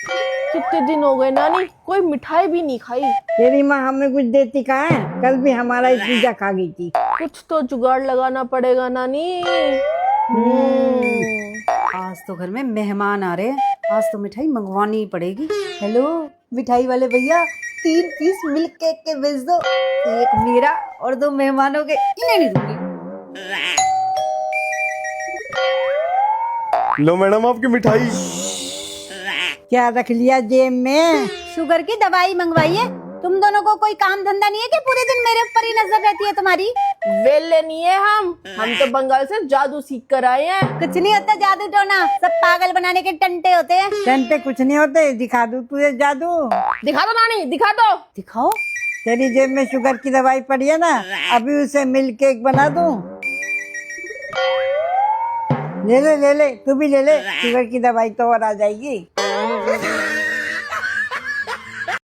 कितने दिन हो गए नानी, कोई मिठाई भी नहीं खाई। तेरी माँ हमें कुछ देती कहाँ है? कल भी हमारा ही पिज्जा खा गई थी। कुछ तो जुगाड़ लगाना पड़ेगा नानी। आज तो घर में मेहमान आ रहे हैं, आज तो मिठाई मंगवानी ही पड़ेगी। हेलो मिठाई वाले भैया, 3 पीस मिल्क केक के भेज दो, एक मेरा और 2 मेहमानों के। इन्हें नहीं दूंगी। लो मैडम आपकी मिठाई। क्या रख लिया जेब में? शुगर की दवाई मंगवाई है। तुम दोनों को कोई काम धंधा नहीं है कि पूरे दिन मेरे ऊपर ही नजर रहती है तुम्हारी? वेले नहीं है हम तो बंगाल से जादू सीख कर आए हैं। कुछ नहीं होता जादू टोना, सब पागल बनाने के टंटे होते हैं। टंटे कुछ नहीं होते, दिखा दूं तुझे जादू? दिखा दो नानी, दिखा दो। दिखाओ। तेरी जेब में शुगर की दवाई पड़ी है ना, अभी उसे मिल्क केक बना दूं। ले ले, तू भी ले ले, शुगर की दवाई तो और आ जाएगी।